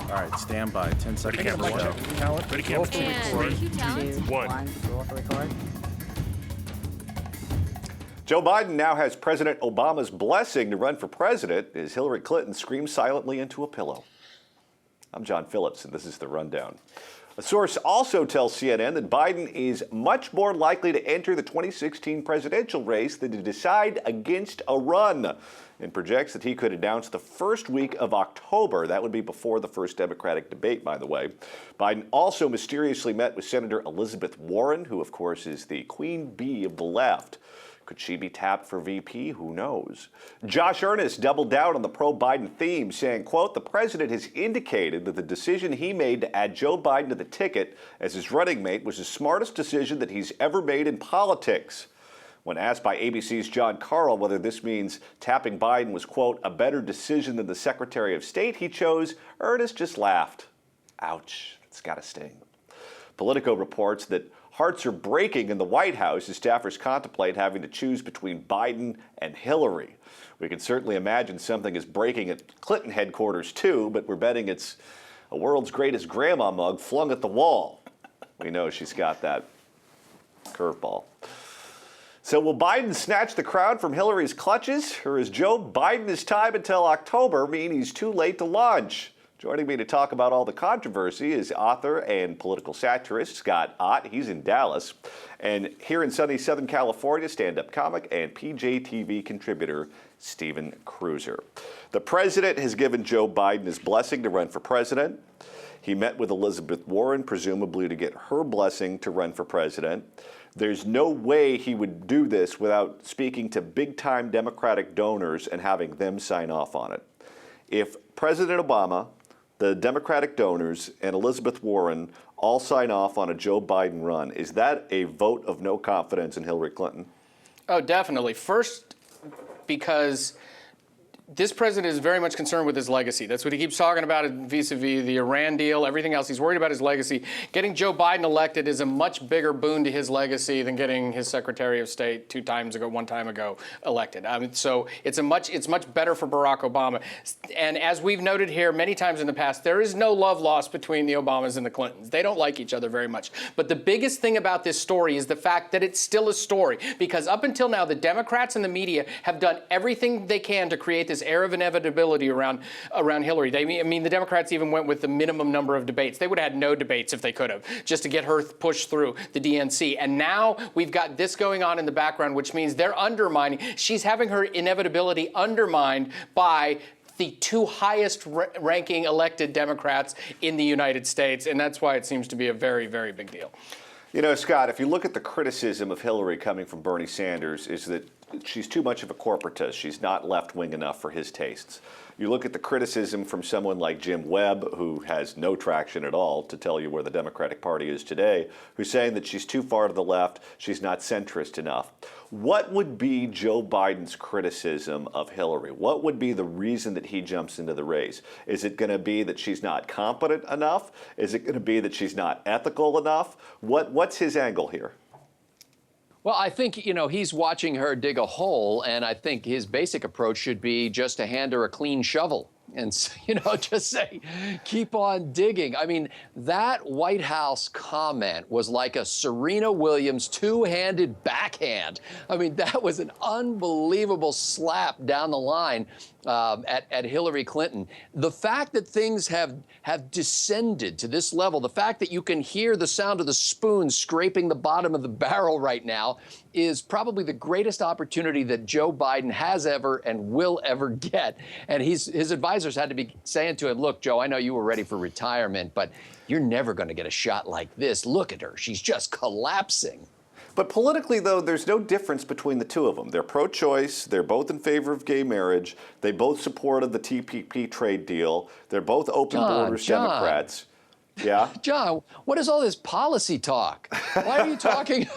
All right, stand by. 10 seconds. camera, Go. Count. Ready, camera. And cue talent. 1. Roll for record. Joe Biden now has President Obama's blessing to run for president as Hillary Clinton screams silently into a pillow. I'm John Phillips, and this is The Rundown. A source also tells CNN that Biden is much more likely to enter the 2016 presidential race than to decide against a run, and projects that he could announce the first week of October. That would be before the first Democratic debate, by the way. Biden also mysteriously met with Senator Elizabeth Warren, who, of course, is the queen bee of the left. Could she be tapped for VP? Who knows? Josh Earnest doubled down on the pro-Biden theme, saying, quote, the president has indicated that the decision he made to add Joe Biden to the ticket as his running mate was the smartest decision that he's ever made in politics. When asked by ABC's John Carl whether this means tapping Biden was, quote, a better decision than the Secretary of State he chose, Earnest just laughed. Ouch, it's gotta sting. Politico reports that hearts are breaking in the White House as staffers contemplate having to choose between Biden and Hillary. We can certainly imagine something is breaking at Clinton headquarters too, but we're betting it's a world's greatest grandma mug flung at the wall. We know she's got that curveball. So will Biden snatch the crown from Hillary's clutches, or is Joe Biden's time until October mean he's too late to launch? Joining me to talk about all the controversy is author and political satirist Scott Ott. He's in Dallas. And here in sunny Southern California, stand-up comic and PJTV contributor Stephen Kruiser. The president has given Joe Biden his blessing to run for president. He met with Elizabeth Warren, presumably to get her blessing to run for president. There's no way he would do this without speaking to big-time Democratic donors and having them sign off on it. If President Obama, the Democratic donors, and Elizabeth Warren all sign off on a Joe Biden run, is that a vote of no confidence in Hillary Clinton? Oh, definitely. First, because this president is very much concerned with his legacy. That's what he keeps talking about vis-a-vis the Iran deal, everything else. He's worried about his legacy. Getting Joe Biden elected is a much bigger boon to his legacy than getting his Secretary of State one time ago elected. So it's much better for Barack Obama. And as we've noted here many times in the past, there is no love lost between the Obamas and the Clintons. They don't like each other very much. But the biggest thing about this story is the fact that it's still a story. Because up until now, the Democrats and the media have done everything they can to create this air of inevitability around Hillary. The Democrats even went with the minimum number of debates. They would have had no debates if they could have, just to get her pushed through the DNC. And now we've got this going on in the background, which means they're undermining. She's having her inevitability undermined by the two highest ranking elected Democrats in the United States. And that's why it seems to be a very, very big deal. You know, Scott, if you look at the criticism of Hillary coming from Bernie Sanders, is that she's too much of a corporatist. She's not left-wing enough for his tastes. You look at the criticism from someone like Jim Webb, who has no traction at all to tell you where the Democratic Party is today, who's saying that she's too far to the left, she's not centrist enough. What would be Joe Biden's criticism of Hillary? What would be the reason that he jumps into the race? Is it going to be that she's not competent enough? Is it going to be that she's not ethical enough? What's his angle here? Well, I think, he's watching her dig a hole, and I think his basic approach should be just to hand her a clean shovel and, just say, keep on digging. I mean, that White House comment was like a Serena Williams two-handed backhand. I mean, that was an unbelievable slap down the line at Hillary Clinton. The fact that things have descended to this level, the fact that you can hear the sound of the spoon scraping the bottom of the barrel right now is probably the greatest opportunity that Joe Biden has ever and will ever get. And his advisors had to be saying to him, look, Joe, I know you were ready for retirement, but you're never going to get a shot like this. Look at her. She's just collapsing. But politically, though, there's no difference between the two of them. They're pro-choice. They're both in favor of gay marriage. They both supported the TPP trade deal. They're both open borders Democrats. Yeah? John, what is all this policy talk? Why are you talking?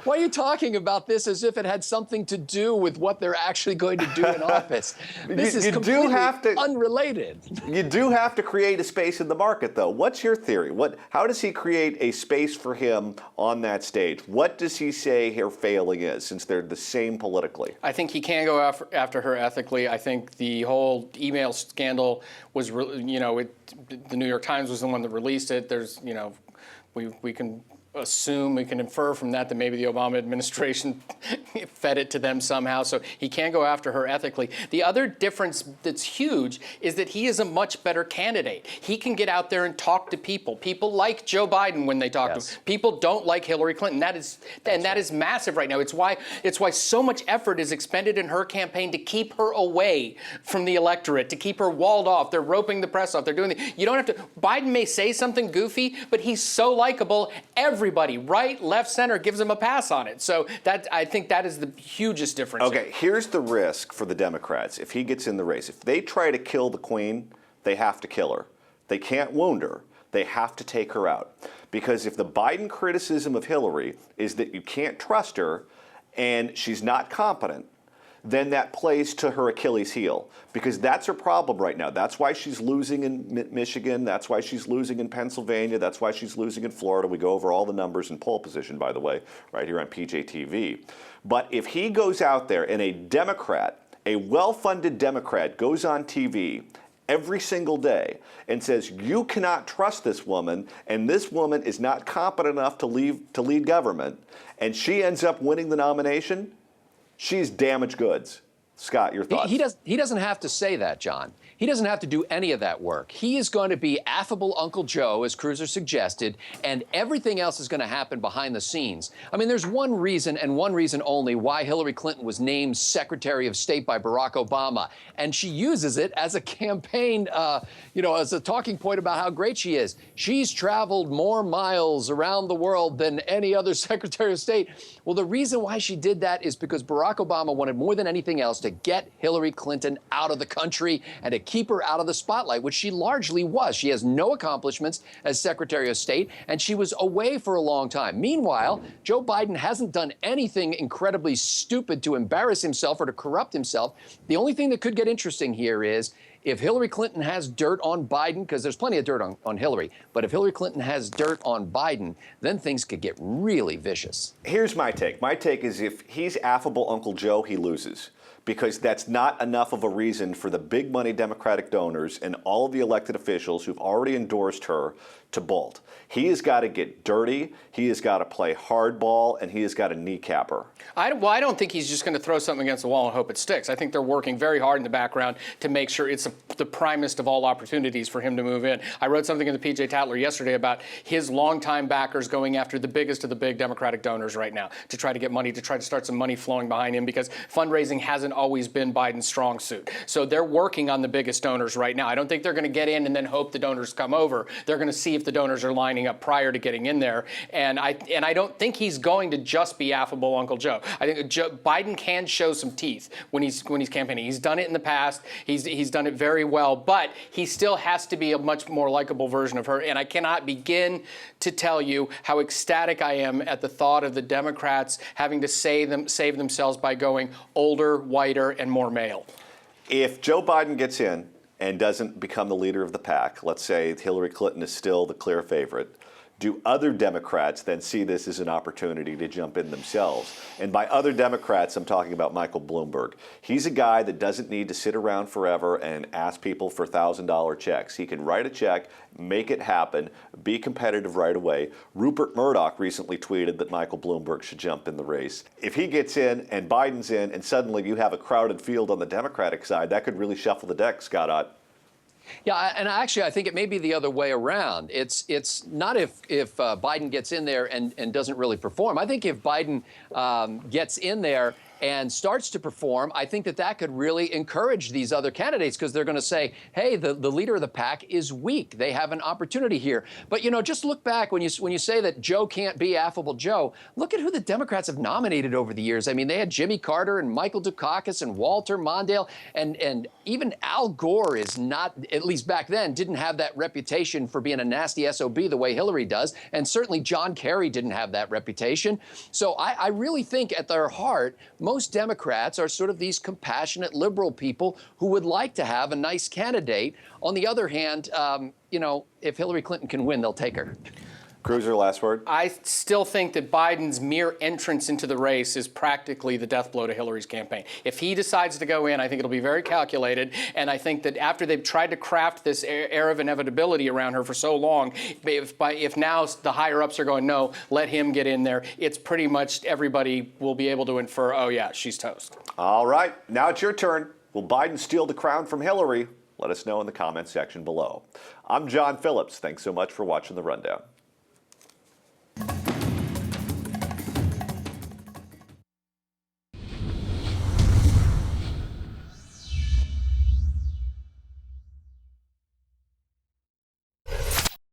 Why are you talking about this as if it had something to do with what they're actually going to do in office? This is completely unrelated. You do have to create a space in the market, though. What's your theory? How does he create a space for him on that stage? What does he say her failing is, since they're the same politically? I think he can go after her ethically. I think the whole email scandal was, the New York Times was the one that released it. There's, we can assume, we can infer from that maybe the Obama administration fed it to them somehow. So he can go after her ethically. The other difference that's huge is that he is a much better candidate. He can get out there and talk to people. People like Joe Biden when they talk to him. People don't like Hillary Clinton. That is massive right now. It's why so much effort is expended in her campaign to keep her away from the electorate, to keep her walled off. They're roping the press off. They're doing you don't have to. Biden may say something goofy, but he's so likable. Everybody, right, left, center, gives him a pass on it. So I think that is the hugest difference. Okay, here's the risk for the Democrats if he gets in the race. If they try to kill the queen, they have to kill her. They can't wound her. They have to take her out. Because if the Biden criticism of Hillary is that you can't trust her and she's not competent, then that plays to her Achilles heel, because that's her problem right now. That's why she's losing in Michigan. That's why she's losing in Pennsylvania. That's why she's losing in Florida. We go over all the numbers in poll position, by the way, right here on PJTV. But if he goes out there and a Democrat, a well-funded Democrat, goes on TV every single day and says, you cannot trust this woman, and this woman is not competent enough to lead government, and she ends up winning the nomination, she's damaged goods. Scott, your thoughts? He doesn't have to say that, John. He doesn't have to do any of that work. He is going to be affable Uncle Joe, as Kruiser suggested, and everything else is going to happen behind the scenes. I mean, there's one reason and one reason only why Hillary Clinton was named Secretary of State by Barack Obama, and she uses it as a campaign, as a talking point about how great she is. She's traveled more miles around the world than any other Secretary of State. Well, the reason why she did that is because Barack Obama wanted more than anything else to get Hillary Clinton out of the country and to keep her out of the spotlight, which she largely was. She has no accomplishments as Secretary of State, and she was away for a long time. Meanwhile, Joe Biden hasn't done anything incredibly stupid to embarrass himself or to corrupt himself. The only thing that could get interesting here is if Hillary Clinton has dirt on Biden, because there's plenty of dirt on Hillary, but if Hillary Clinton has dirt on Biden, then things could get really vicious. Here's my take. My take is if he's affable Uncle Joe, he loses, because that's not enough of a reason for the big money Democratic donors and all of the elected officials who've already endorsed her to bolt. He has got to get dirty, he has got to play hardball, and he has got to kneecap her. I don't think he's just going to throw something against the wall and hope it sticks. I think they're working very hard in the background to make sure it's the primest of all opportunities for him to move in. I wrote something in the PJ Tatler yesterday about his longtime backers going after the biggest of the big Democratic donors right now to try to get money, to try to start some money flowing behind him, because fundraising hasn't always been Biden's strong suit. So they're working on the biggest donors right now. I don't think they're going to get in and then hope the donors come over. They're going to see if the donors are lining up prior to getting in there. And I don't think he's going to just be affable Uncle Joe. I think Biden can show some teeth when he's campaigning. He's done it in the past. He's done it very well, but he still has to be a much more likable version of her. And I cannot begin to tell you how ecstatic I am at the thought of the Democrats having to save themselves by going older, whiter, and more male. If Joe Biden gets in and doesn't become the leader of the pack, let's say Hillary Clinton is still the clear favorite, do other Democrats then see this as an opportunity to jump in themselves? And by other Democrats, I'm talking about Michael Bloomberg. He's a guy that doesn't need to sit around forever and ask people for $1,000 checks. He can write a check, make it happen, be competitive right away. Rupert Murdoch recently tweeted that Michael Bloomberg should jump in the race. If he gets in and Biden's in and suddenly you have a crowded field on the Democratic side, that could really shuffle the deck, Scott Ott. Yeah, and actually, I think it may be the other way around. It's not if Biden gets in there and doesn't really perform. I think if Biden gets in there and starts to perform, I think that could really encourage these other candidates, because they're going to say, hey, the leader of the pack is weak. They have an opportunity here. But, just look back when you say that Joe can't be affable Joe. Look at who the Democrats have nominated over the years. I mean, they had Jimmy Carter and Michael Dukakis and Walter Mondale, and even Al Gore is not, at least back then, didn't have that reputation for being a nasty SOB the way Hillary does. And certainly John Kerry didn't have that reputation. So I really think at their heart, most Democrats are sort of these compassionate liberal people who would like to have a nice candidate. On the other hand, if Hillary Clinton can win, they'll take her. Kruiser, last word. I still think that Biden's mere entrance into the race is practically the death blow to Hillary's campaign. If he decides to go in, I think it'll be very calculated. And I think that after they've tried to craft this air of inevitability around her for so long, if now the higher-ups are going, no, let him get in there, it's pretty much everybody will be able to infer, oh, yeah, she's toast. All right, now it's your turn. Will Biden steal the crown from Hillary? Let us know in the comments section below. I'm John Phillips. Thanks so much for watching The Rundown.